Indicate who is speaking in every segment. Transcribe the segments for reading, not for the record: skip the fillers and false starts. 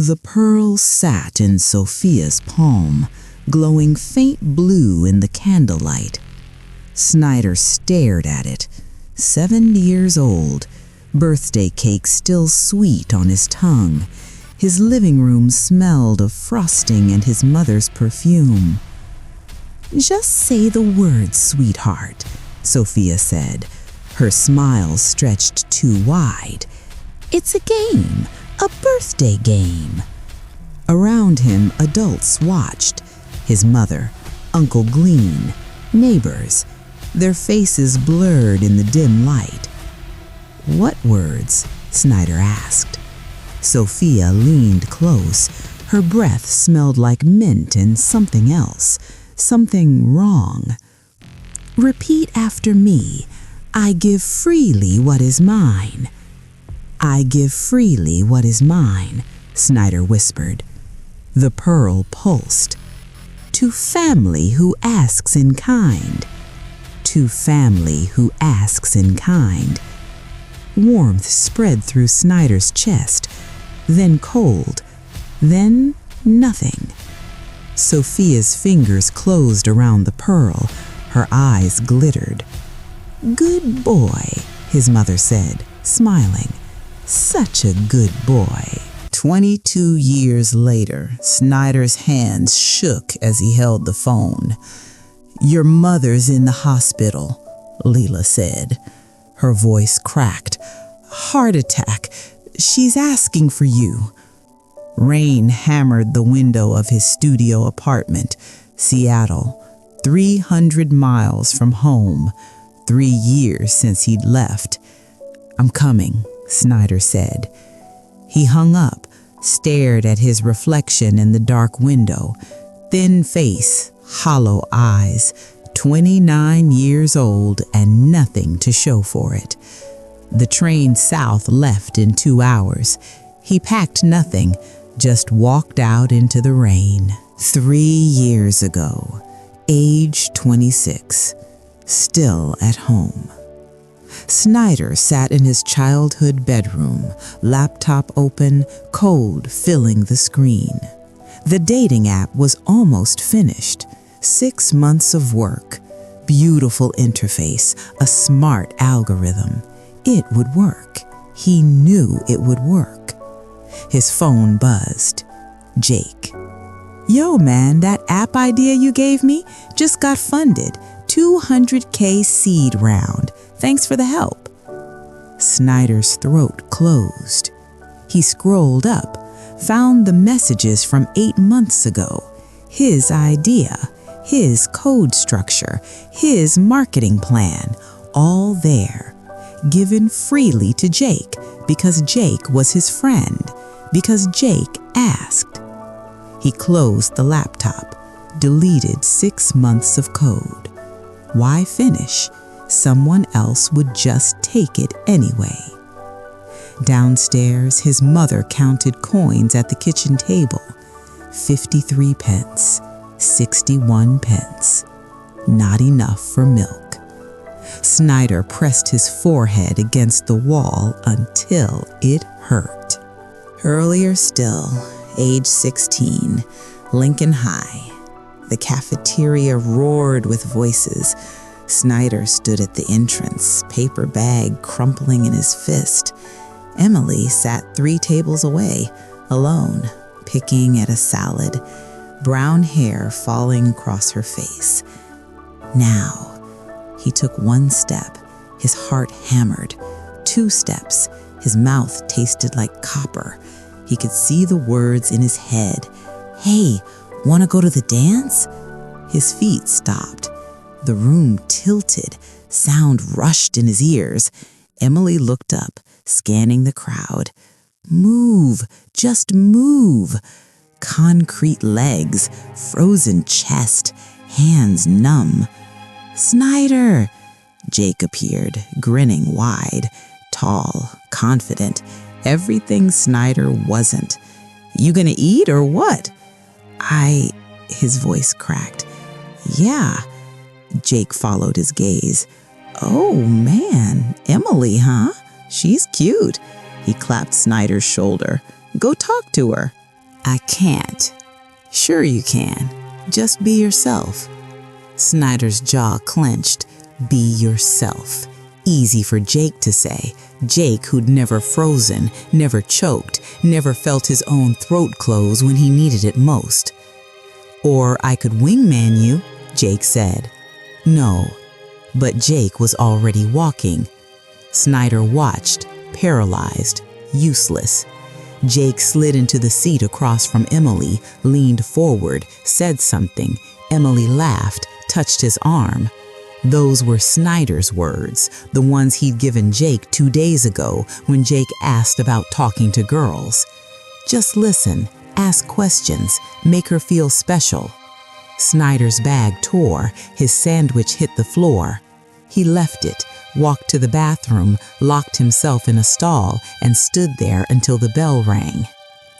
Speaker 1: The pearl sat in Sofia's palm, glowing faint blue in the candlelight. Snyder stared at it, 7 years old, birthday cake still sweet on his tongue. His living room smelled of frosting and his mother's perfume. "Just say the word, sweetheart," Sofia said, her smile stretched too wide. "It's a game, a birthday game." Around him, adults watched. His mother, Uncle Glean, neighbors, their faces blurred in the dim light. "What words?" Snyder asked. Sofia leaned close. Her breath smelled like mint and something else, something wrong. "Repeat after me. I give freely what is mine." "I give freely what is mine," Snyder whispered. The pearl pulsed. "To family who asks in kind. To family who asks in kind." Warmth spread through Snyder's chest, then cold, then nothing. Sofia's fingers closed around the pearl. Her eyes glittered. "Good boy," his mother said, smiling. "Such a good boy." 22 years later, Snyder's hands shook as he held the phone. "Your mother's in the hospital," Leela said. Her voice cracked. "Heart attack. She's asking for you." Rain hammered the window of his studio apartment, Seattle, 300 miles from home, 3 years since he'd left. "I'm coming," Snyder said. He hung up, stared at his reflection in the dark window. Thin face, hollow eyes, 29 years old and nothing to show for it. The train south left in 2 hours. He packed nothing, just walked out into the rain. 3 years ago, age 26, still at home. Snyder sat in his childhood bedroom, laptop open, code filling the screen. The dating app was almost finished. 6 months of work, beautiful interface, a smart algorithm. It would work. He knew it would work. His phone buzzed. Jake. "Yo, man, that app idea you gave me just got funded. $200K seed round. Thanks for the help." Snyder's throat closed. He scrolled up, found the messages from 8 months ago. His idea, his code structure, his marketing plan, all there. Given freely to Jake because Jake was his friend, because Jake asked. He closed the laptop, deleted 6 months of code. Why finish? Someone else would just take it anyway. Downstairs, his mother counted coins at the kitchen table. 53 pence, 61 pence. Not enough for milk. Snyder pressed his forehead against the wall until it hurt. Earlier still, age 16, Lincoln High. The cafeteria roared with voices. Snyder stood at the entrance, paper bag crumpling in his fist. Emily sat 3 tables away, alone, picking at a salad, brown hair falling across her face. Now, he took 1 step, his heart hammered. 2 steps, his mouth tasted like copper. He could see the words in his head. "Hey, wanna go to the dance?" His feet stopped. The room tilted. Sound rushed in his ears. Emily looked up, scanning the crowd. Move, just move. Concrete legs, frozen chest, hands numb. "Snyder!" Jake appeared, grinning wide, tall, confident. Everything Snyder wasn't. "You gonna eat or what?" His voice cracked. "Yeah." Jake followed his gaze. "Oh, man, Emily, huh? She's cute." He clapped Snyder's shoulder. "Go talk to her." I can't. Sure you can. Just be yourself. Snyder's jaw clenched. Be yourself. Easy for Jake to say. Jake who'd never frozen, never choked, never felt his own throat close when he needed it most. Or I could wingman you, Jake said. No, but Jake was already walking. Snyder watched, paralyzed, useless. Jake slid into the seat across from Emily, leaned forward, said something. Emily laughed, touched his arm. Those were Snyder's words, the ones he'd given Jake 2 days ago when Jake asked about talking to girls. Just listen, ask questions, make her feel special. Snyder's bag tore, his sandwich hit the floor. He left it, walked to the bathroom, locked himself in a stall, and stood there until the bell rang.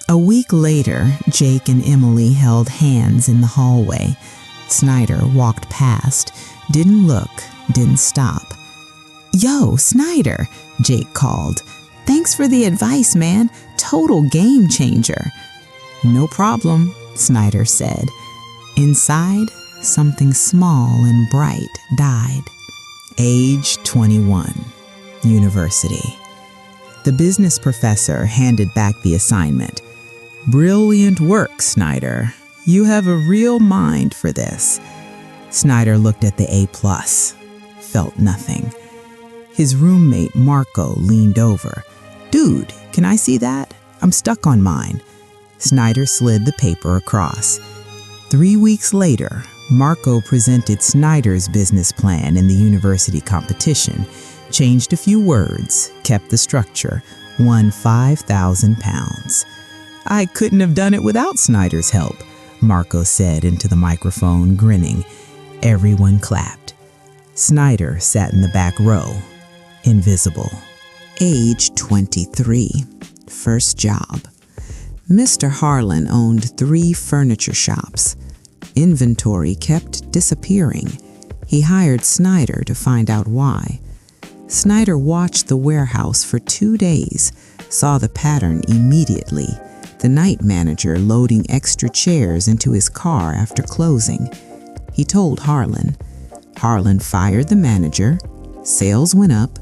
Speaker 1: A week later, Jake and Emily held hands in the hallway. Snyder walked past, didn't look, didn't stop. Yo, Snyder, Jake called. Thanks for the advice, man. Total game changer. No problem, Snyder said. Inside, something small and bright died. Age 21. University. The business professor handed back the assignment. Brilliant work, Snyder. You have a real mind for this. Snyder looked at the A+, felt nothing. His roommate, Marco, leaned over. Dude, can I see that? I'm stuck on mine. Snyder slid the paper across. 3 weeks later, Marco presented Snyder's business plan in the university competition, changed a few words, kept the structure, won £5,000. I couldn't have done it without Snyder's help, Marco said into the microphone, grinning. Everyone clapped. Snyder sat in the back row, invisible. Age 23. First job. Mr. Harlan owned 3 furniture shops. Inventory kept disappearing. He hired Snyder to find out why. Snyder watched the warehouse for 2 days, saw the pattern immediately. The night manager loading extra chairs into his car after closing. He told Harlan. Harlan fired the manager. Sales went up.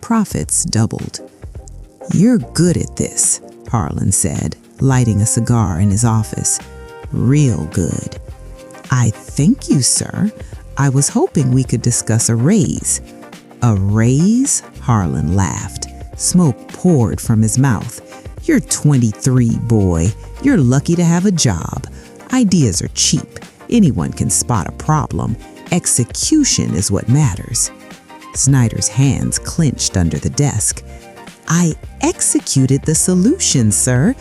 Speaker 1: Profits doubled. You're good at this, Harlan said, lighting a cigar in his office. Real good. I thank you, sir. I was hoping we could discuss a raise. A raise? Harlan laughed. Smoke poured from his mouth. You're 23, boy. You're lucky to have a job. Ideas are cheap. Anyone can spot a problem. Execution is what matters. Snyder's hands clenched under the desk. I executed the solution, sir.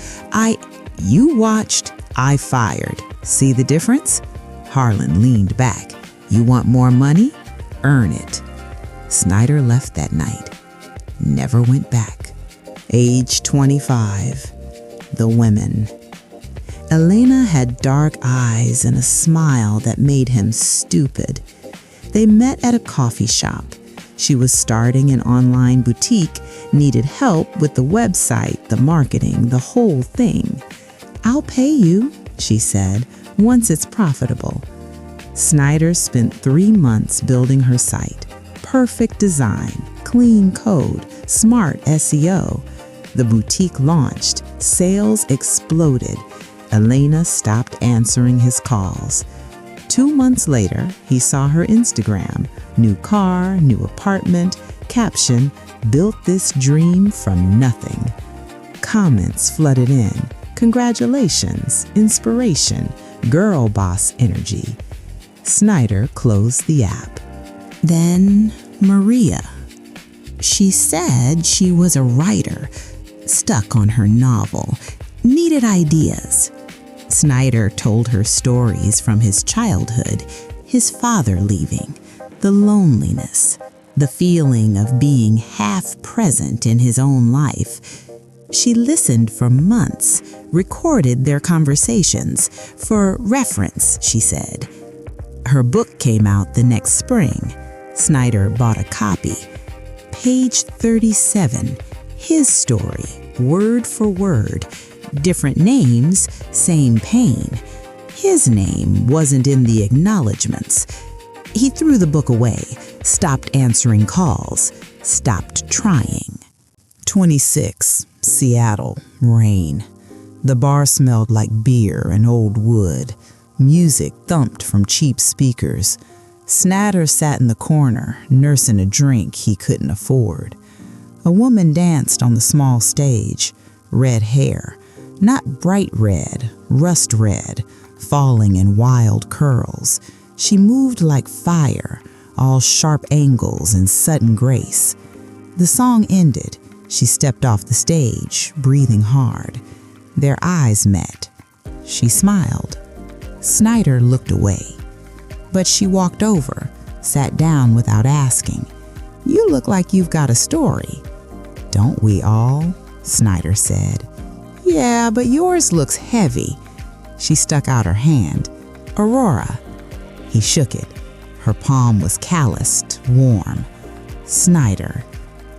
Speaker 1: You watched, I fired. See the difference? Harlan leaned back. You want more money? Earn it. Snyder left that night. Never went back. Age 25. The women. Elena had dark eyes and a smile that made him stupid. They met at a coffee shop. She was starting an online boutique, needed help with the website, the marketing, the whole thing. I'll pay you, she said, once it's profitable. Snyder spent 3 months building her site. Perfect design, clean code, smart SEO. The boutique launched. Sales exploded. Elena stopped answering his calls. 2 months later, he saw her Instagram. New car, new apartment, caption, built this dream from nothing. Comments flooded in. Congratulations, inspiration, girl boss energy. Snyder closed the app. Then Maria. She said she was a writer, stuck on her novel, needed ideas. Snyder told her stories from his childhood, his father leaving, the loneliness, the feeling of being half present in his own life. She listened for months, recorded their conversations, for reference, she said. Her book came out the next spring. Snyder bought a copy. Page 37, his story, word for word, Different names, same pain. His name wasn't in the acknowledgments. He threw the book away, stopped answering calls, stopped trying. 26, Seattle, rain. The bar smelled like beer and old wood. Music thumped from cheap speakers. Snyder sat in the corner, nursing a drink he couldn't afford. A woman danced on the small stage, red hair, not bright red, rust red, falling in wild curls. She moved like fire, all sharp angles and sudden grace. The song ended. She stepped off the stage, breathing hard. Their eyes met. She smiled. Snyder looked away. But she walked over, sat down without asking. "You look like you've got a story." "Don't we all?" Snyder said. "Yeah, but yours looks heavy." She stuck out her hand. "Aurora." He shook it. Her palm was calloused, warm. "Snyder.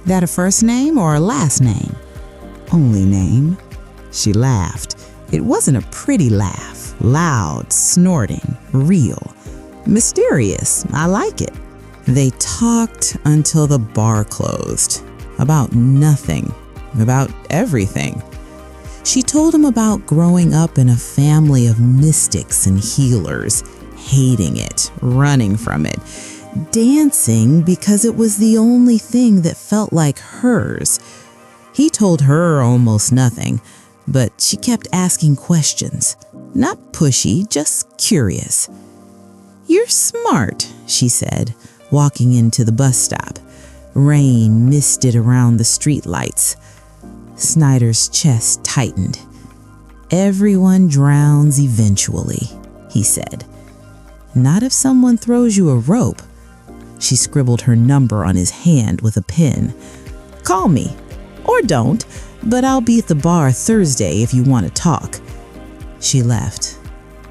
Speaker 1: That a first name or a last name?" "Only name." She laughed. It wasn't a pretty laugh. Loud, snorting, real. Mysterious. I like it. They talked until the bar closed. About nothing. About everything. She told him about growing up in a family of mystics and healers, hating it, running from it, dancing because it was the only thing that felt like hers. He told her almost nothing, but she kept asking questions. Not pushy, just curious. "You're smart," she said, walking into the bus stop. Rain misted around the streetlights. Snyder's chest tightened. "Everyone drowns eventually," he said. "Not if someone throws you a rope." She scribbled her number on his hand with a pen. "Call me. Or don't, but I'll be at the bar Thursday if you want to talk." She left.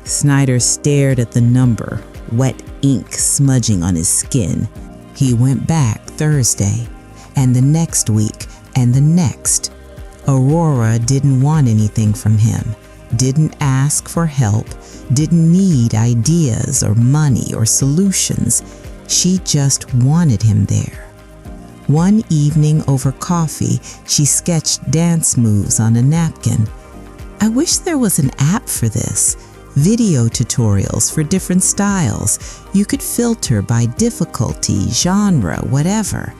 Speaker 1: Snyder stared at the number, wet ink smudging on his skin. He went back Thursday, and the next week, and the next. Aurora didn't want anything from him, didn't ask for help, didn't need ideas or money or solutions. She just wanted him there. One evening over coffee, she sketched dance moves on a napkin. "I wish there was an app for this. Video tutorials for different styles. You could filter by difficulty, genre, whatever."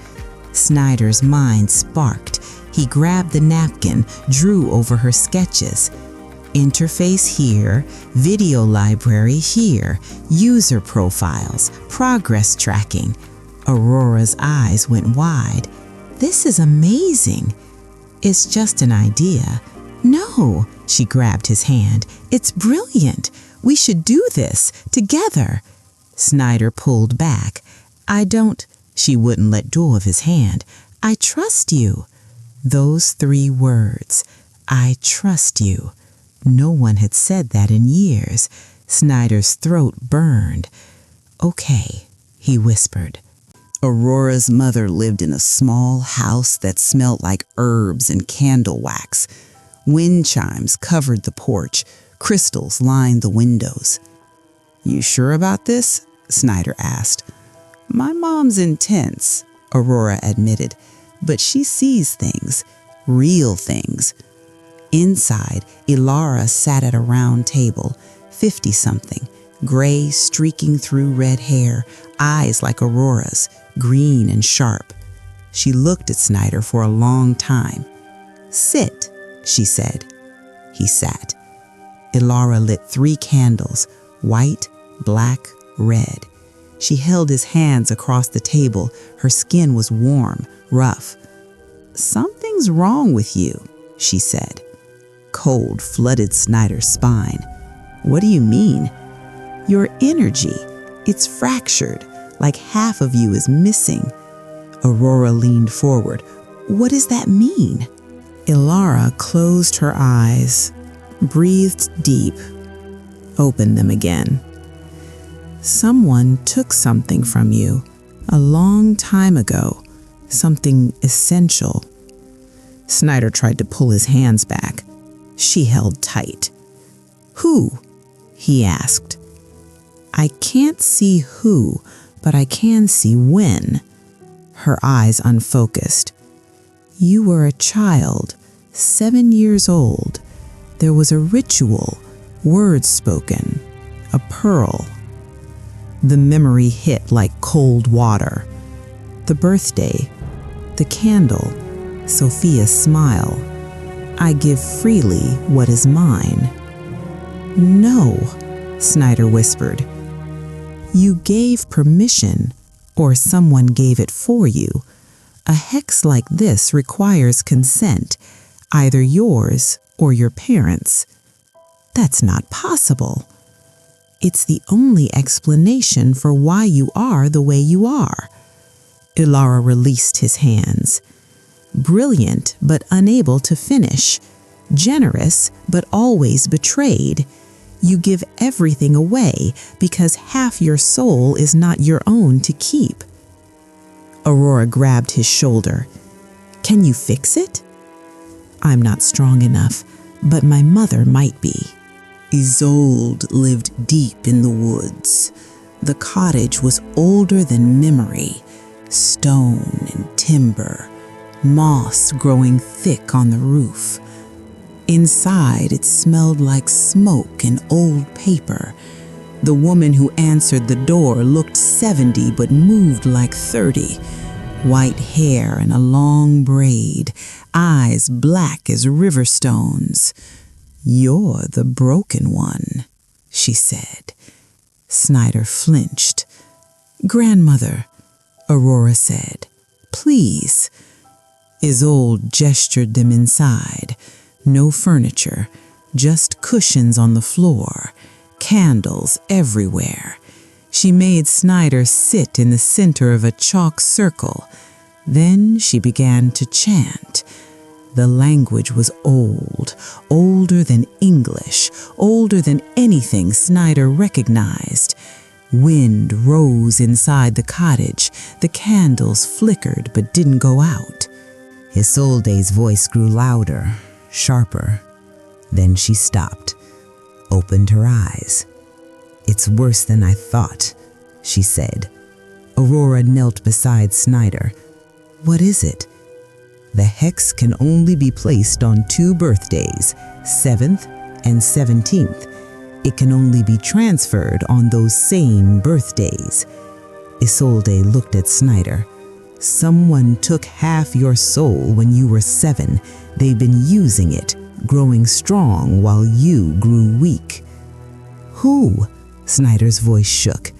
Speaker 1: Snyder's mind sparked. He grabbed the napkin, drew over her sketches. Interface here, video library here, user profiles, progress tracking. Aurora's eyes went wide. "This is amazing." "It's just an idea." "No," she grabbed his hand. "It's brilliant. We should do this together." Snyder pulled back. "I don't." She wouldn't let go of his hand. "I trust you." Those 3 words. "I trust you." No one had said that in years. Snyder's throat burned. "Okay," he whispered. Aurora's mother lived in a small house that smelled like herbs and candle wax. Wind chimes covered the porch. Crystals lined the windows. "You sure about this?" Snyder asked. "My mom's intense," Aurora admitted, "but she sees things, real things." Inside, Ilara sat at a round table, 50-something, gray streaking through red hair, eyes like Aurora's, green and sharp. She looked at Snyder for a long time. "Sit," she said. He sat. Ilara lit 3 candles, white, black, red. She held his hands across the table. Her skin was warm, rough. "Something's wrong with you," she said. Cold flooded Snyder's spine. "What do you mean?" "Your energy. It's fractured, like half of you is missing." Aurora leaned forward. "What does that mean?" Ilara closed her eyes, breathed deep, opened them again. "Someone took something from you a long time ago, something essential." Snyder tried to pull his hands back. She held tight. "Who?" he asked. "I can't see who, but I can see when." Her eyes unfocused. "You were a child, 7 years old. There was a ritual, words spoken, a pearl." The memory hit like cold water. The birthday, the candle, Sofia's smile. "I give freely what is mine." "No," Snyder whispered. "You gave permission, or someone gave it for you. A hex like this requires consent, either yours or your parents'. That's not possible. It's the only explanation for why you are the way you are." Aurora released his hands. "Brilliant but unable to finish. Generous but always betrayed. You give everything away because half your soul is not your own to keep." Aurora grabbed his shoulder. "Can you fix it?" "I'm not strong enough, but my mother might be." Isolde lived deep in the woods. The cottage was older than memory. Stone and timber, moss growing thick on the roof. Inside, it smelled like smoke and old paper. The woman who answered the door looked 70 but moved like 30. White hair in a long braid, eyes black as river stones. "You're the broken one," she said. Snyder flinched. "Grandmother," Aurora said, "please." Isolde gestured them inside. No furniture, just cushions on the floor, candles everywhere. She made Snyder sit in the center of a chalk circle. Then she began to chant. The language was old, older than English, older than anything Snyder recognized. Wind rose inside the cottage. The candles flickered but didn't go out. Isolde's voice grew louder, sharper. Then she stopped, opened her eyes. "It's worse than I thought," she said. Aurora knelt beside Snyder. "What is it?" "The hex can only be placed on 2 birthdays, 7th and 17th. It can only be transferred on those same birthdays." Isolde looked at Snyder. "Someone took half your soul when you were 7. They've been using it, growing strong while you grew weak." "Who?" Snyder's voice shook.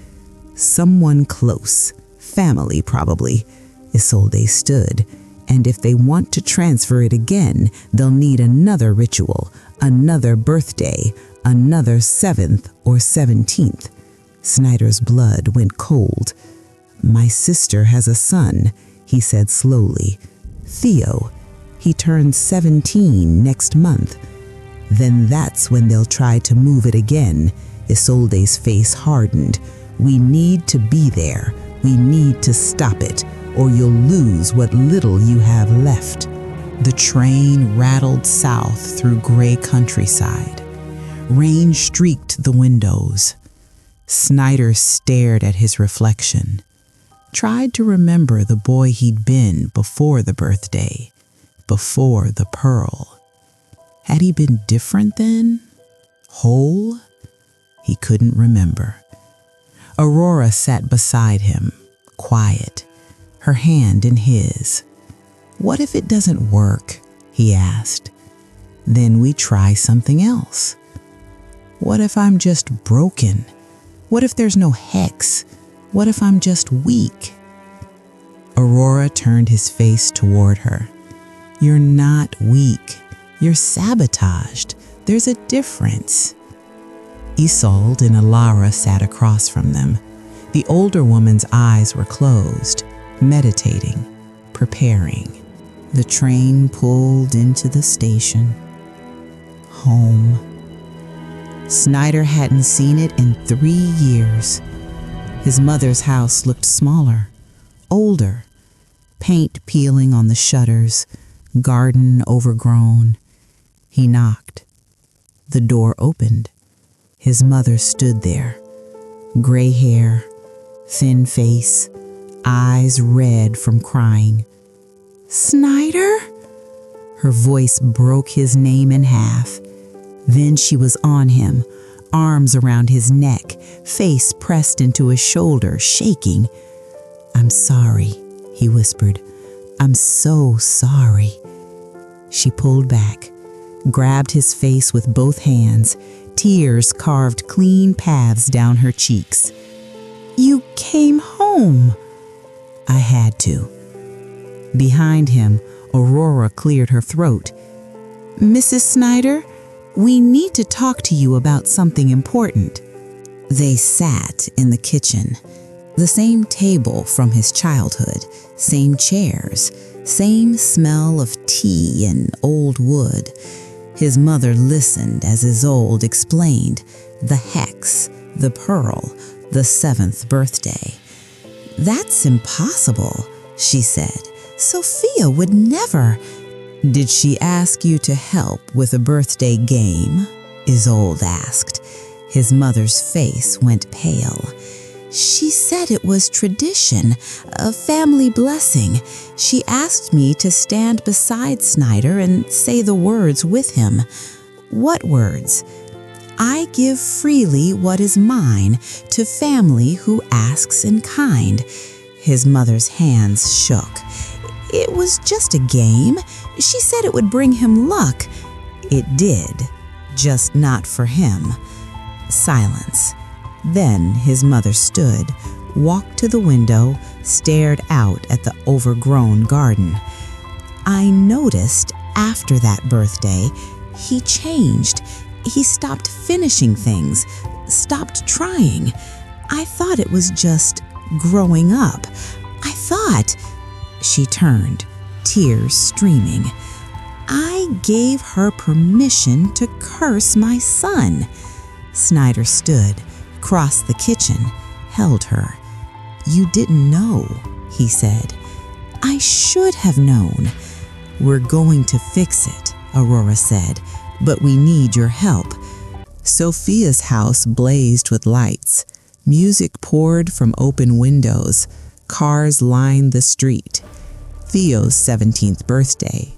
Speaker 1: "Someone close. Family, probably." Isolde stood. "And if they want to transfer it again, they'll need another ritual, another birthday, another 7th or 17th. Snyder's blood went cold. "My sister has a son," he said slowly. "Theo. He turns 17 next month." "Then that's when they'll try to move it again." Isolde's face hardened. "We need to be there. We need to stop it, or you'll lose what little you have left." The train rattled south through gray countryside. Rain streaked the windows. Snyder stared at his reflection. Tried to remember the boy he'd been before the birthday, before the pearl. Had he been different then? Whole? He couldn't remember. Aurora sat beside him, quiet, her hand in his. "What if it doesn't work?" he asked. "Then we try something else. What if I'm just broken? What if there's no hex? What if I'm just weak?" Aurora turned his face toward her. "You're not weak. You're sabotaged. There's a difference." Isolde and Aurora sat across from them. The older woman's eyes were closed, meditating, preparing. The train pulled into the station. Home. Snyder hadn't seen it in 3 years. His mother's house looked smaller, older, paint peeling on the shutters, garden overgrown. He knocked. The door opened. His mother stood there, gray hair, thin face, eyes red from crying. "Snyder?" Her voice broke his name in half. Then she was on him, arms around his neck, face pressed into his shoulder, shaking. "I'm sorry," he whispered. "I'm so sorry." She pulled back, grabbed his face with both hands. Tears carved clean paths down her cheeks. "You came home." "I had to." Behind him, Aurora cleared her throat. "Mrs. Snyder, we need to talk to you about something important." They sat in the kitchen, the same table from his childhood, same chairs, same smell of tea and old wood. His mother listened as Isolde explained the hex, the pearl, the 7th birthday. "That's impossible," she said. "Sofia would never." "Did she ask you to help with a birthday game?" Isolde asked. His mother's face went pale. "She said it was tradition, a family blessing. She asked me to stand beside Snyder and say the words with him." "What words?" "I give freely what is mine to family who asks in kind." His mother's hands shook. "It was just a game. She said it would bring him luck." "It did, just not for him." Silence. Then his mother stood, walked to the window, stared out at the overgrown garden. "I noticed after that birthday, he changed. He stopped finishing things, stopped trying. I thought it was just growing up. I thought..." She turned, tears streaming. "I gave her permission to curse my son." Snyder stood, crossed the kitchen, held her. "You didn't know," he said. "I should have known." "We're going to fix it," Aurora said, "but we need your help." Sofia's house blazed with lights. Music poured from open windows. Cars lined the street. Theo's 17th birthday.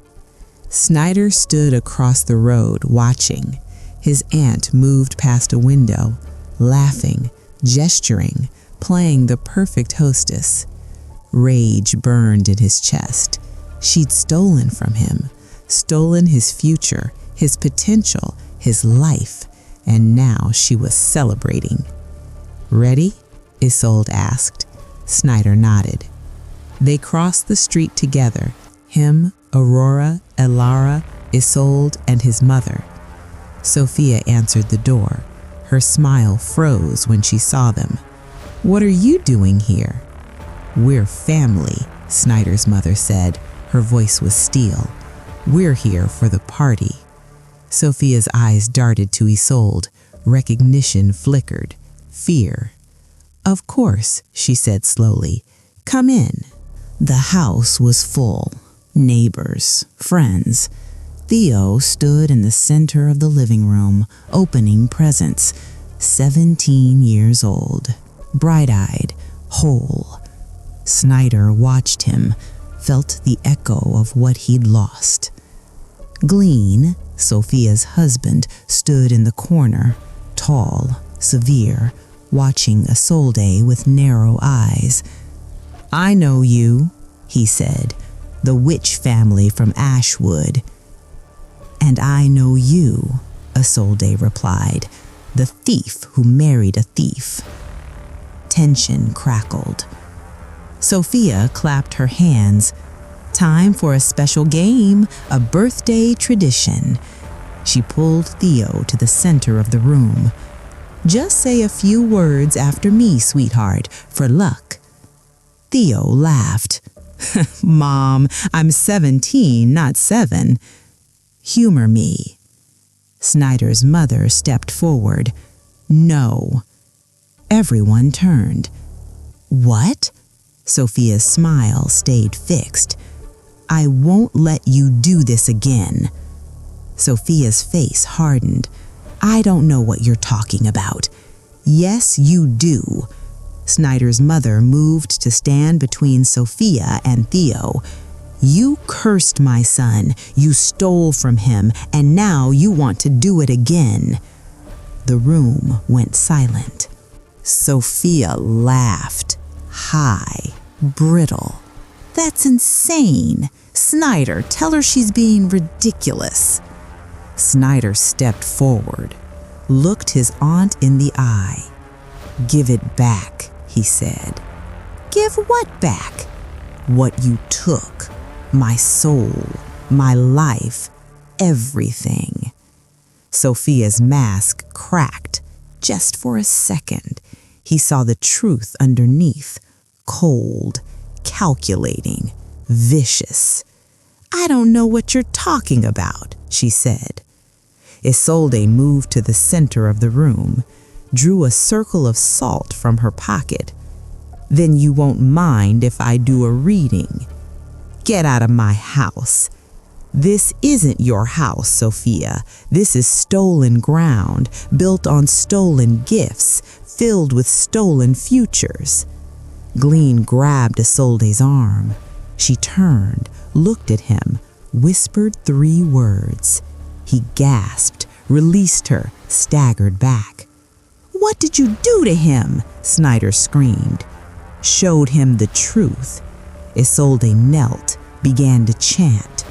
Speaker 1: Snyder stood across the road, watching. His aunt moved past a window, laughing, gesturing, playing the perfect hostess. Rage burned in his chest. She'd stolen from him, stolen his future, his potential, his life, and now she was celebrating. "Ready?" Isolde asked. Snyder nodded. They crossed the street together, him, Aurora, Elara, Isolde, and his mother. Sofia answered the door. Her smile froze when she saw them. "What are you doing here?" "We're family," Snyder's mother said. Her voice was steel. "We're here for the party." Sofia's eyes darted to Isolde. Recognition flickered. Fear. "Of course," she said slowly. "Come in." The house was full. Neighbors, friends. Theo stood in the center of the living room, opening presents. 17 years old, bright-eyed, whole. Snyder watched him, felt the echo of what he'd lost. Glean, Sofia's husband, stood in the corner, tall, severe, watching Isolde with narrow eyes. "I know you," he said, "the witch family from Ashwood." "And I know you," Isolde replied, "the thief who married a thief." Tension crackled. Sofia clapped her hands. "Time for a special game, a birthday tradition." She pulled Theo to the center of the room. "Just say a few words after me, sweetheart, for luck." Theo laughed. "Mom, I'm 17, not 7. Humor me." Snyder's mother stepped forward. "No." Everyone turned. "What?" Sofia's smile stayed fixed. "I won't let you do this again." Sofia's face hardened. I don't know what you're talking about." "Yes, you do." Snyder's mother moved to stand between Sofia and Theo. "You cursed my son, you stole from him, and now you want to do it again." The room went silent. Sofia laughed, high, brittle. "That's insane. Snyder, tell her she's being ridiculous." Snyder stepped forward, looked his aunt in the eye. "Give it back," he said. "Give what back?" "What you took. My soul, my life, everything." Sofia's mask cracked just for a second. He saw the truth underneath, cold, calculating, vicious. "I don't know what you're talking about," she said. Isolde moved to the center of the room, drew a circle of salt from her pocket. "Then you won't mind if I do a reading. Get out of my house. This isn't your house, Sofia. This is stolen ground, built on stolen gifts, filled with stolen futures." Glean grabbed Isolde's arm. She turned, looked at him, whispered 3 words. He gasped, released her, staggered back. "What did you do to him?" Snyder screamed. "Showed him the truth." Isolde knelt, began to chant.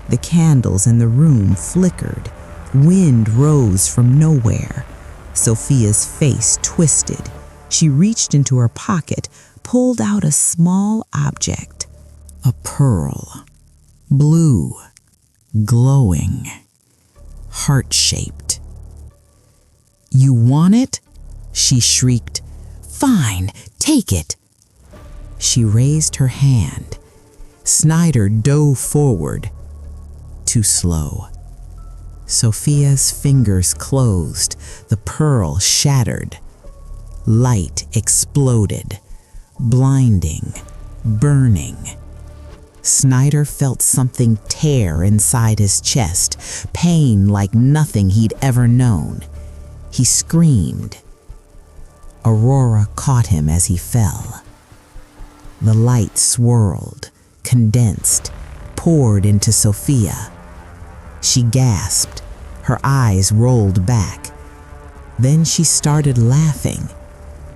Speaker 1: The candles in the room flickered. Wind rose from nowhere. Sofia's face twisted. She reached into her pocket, pulled out a small object. A pearl. Blue. Glowing. Heart-shaped. "You want it?" she shrieked. "Fine, take it." She raised her hand. Snyder dove forward. Too slow. Sofia's fingers closed. The pearl shattered. Light exploded. Blinding. Burning. Snyder felt something tear inside his chest, pain like nothing he'd ever known. He screamed. Aurora caught him as he fell. The light swirled, condensed, poured into Sofia. She gasped. Her eyes rolled back. Then she started laughing.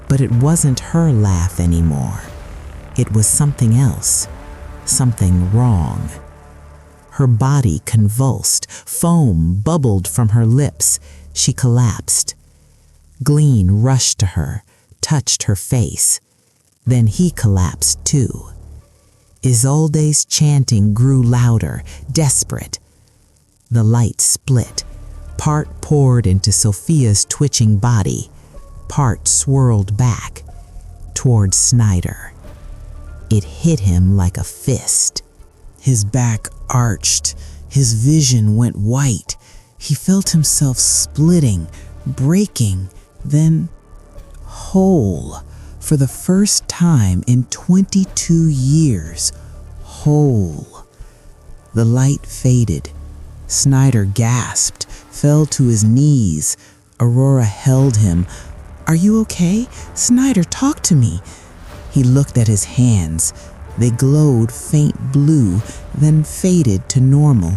Speaker 1: But it wasn't her laugh anymore. It was something else. Something wrong. Her body convulsed. Foam bubbled from her lips. She collapsed. Glean rushed to her, touched her face. Then he collapsed too. Isolde's chanting grew louder, desperate. The light split. Part poured into Sofia's twitching body. Part swirled back, toward Snyder. It hit him like a fist. His back arched. His vision went white. He felt himself splitting, breaking, then whole. For the first time in 22 years, whole. The light faded. Snyder gasped, fell to his knees. Aurora held him. "Are you okay? Snyder, talk to me." He looked at his hands. They glowed faint blue, then faded to normal.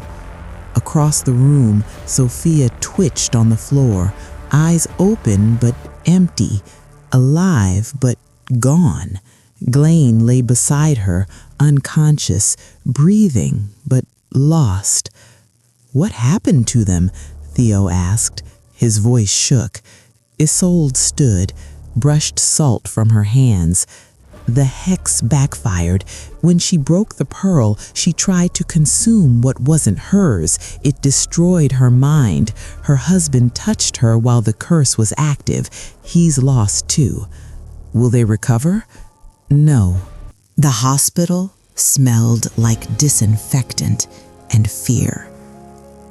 Speaker 1: Across the room, Sofia twitched on the floor, eyes open but empty, alive but gone. Glean lay beside her, unconscious, breathing but lost. "What happened to them?" Theo asked. His voice shook. Isolde stood, brushed salt from her hands. The hex backfired. When she broke the pearl, she tried to consume what wasn't hers. It destroyed her mind. Her husband touched her while the curse was active. He's lost too. Will they recover? No. The hospital smelled like disinfectant and fear.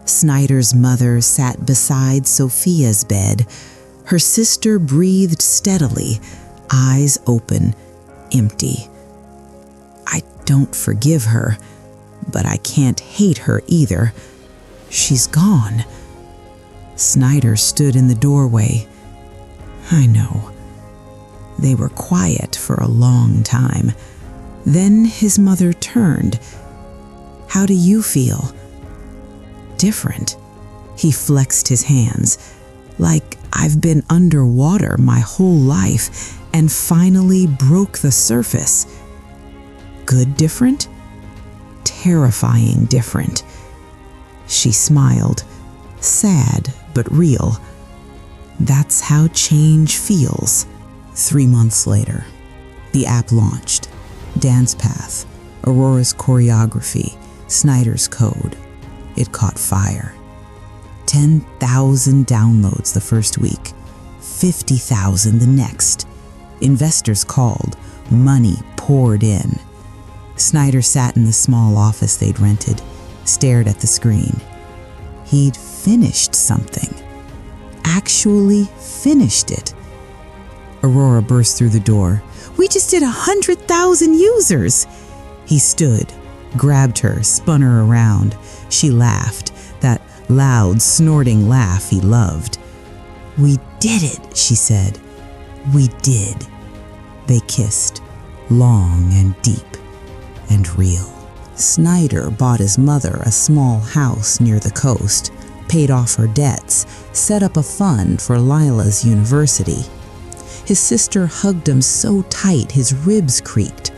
Speaker 1: Snyder's mother sat beside Sofia's bed. Her sister breathed steadily, eyes open, empty. I don't forgive her, but I can't hate her either. She's gone. Snyder stood in the doorway. I know. They were quiet for a long time. Then his mother turned. How do you feel? Different. He flexed his hands, like I've been underwater my whole life and finally broke the surface. Good different? Terrifying different. She smiled, sad but real. That's how change feels. 3 months later, the app launched. Dance Path, Aurora's choreography, Snyder's code. It caught fire. 10,000 downloads the first week, 50,000 the next. Investors called, money poured in. Snyder sat in the small office they'd rented, stared at the screen. He'd finished something. Actually finished it. Aurora burst through the door. We just did 100,000 users! He stood, grabbed her, spun her around. She laughed, that loud, snorting laugh he loved. We did it, she said. We did. They kissed, long and deep and real. Snyder bought his mother a small house near the coast, paid off her debts, set up a fund for Lila's university. His sister hugged him so tight his ribs creaked.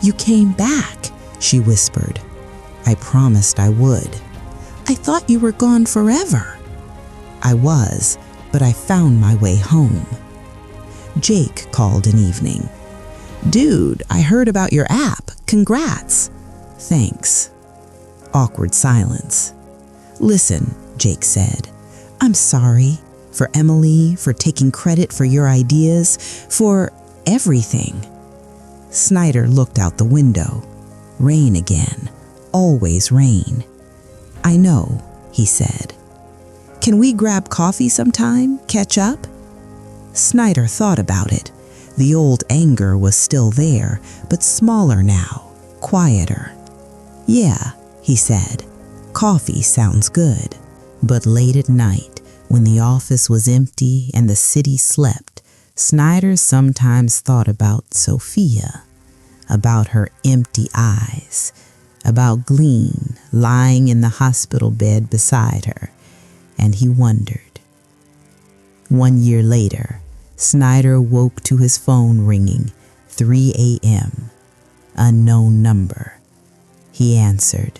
Speaker 1: You came back, she whispered. I promised I would. I thought you were gone forever. I was, but I found my way home. Jake called an evening. Dude, I heard about your app. Congrats. Thanks. Awkward silence. Listen, Jake said. I'm sorry for Emily, for taking credit for your ideas, for everything. Snyder looked out the window. Rain again. Always rain. I know, he said. Can we grab coffee sometime? Catch up? Snyder thought about it. The old anger was still there, but smaller now, quieter. Yeah, he said. Coffee sounds good. But late at night, when the office was empty and the city slept, Snyder sometimes thought about Sofia, about her empty eyes, about Glean lying in the hospital bed beside her, and he wondered. 1 year later, Snyder woke to his phone ringing, 3 a.m., unknown number. He answered,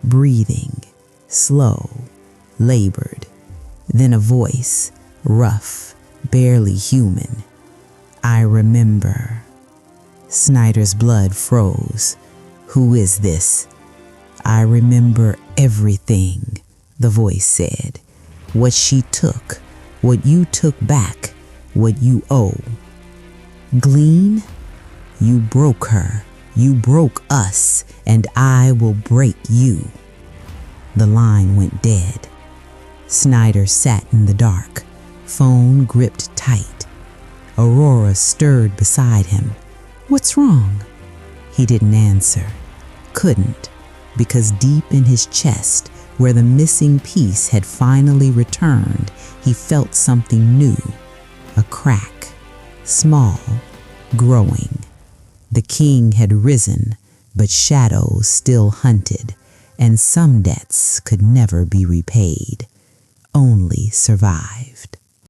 Speaker 1: breathing, slow, labored. Then a voice, rough, barely human. I remember. Snyder's blood froze. Who is this? I remember everything, the voice said. What she took, what you took back, what you owe. Glean, you broke her, you broke us, and I will break you. The line went dead. Snyder sat in the dark, phone gripped tight. Aurora stirred beside him. What's wrong? He didn't answer. Couldn't, because deep in his chest, where the missing piece had finally returned, he felt something new. A crack, small, growing. The king had risen, but shadows still hunted, and some debts could never be repaid, only survived.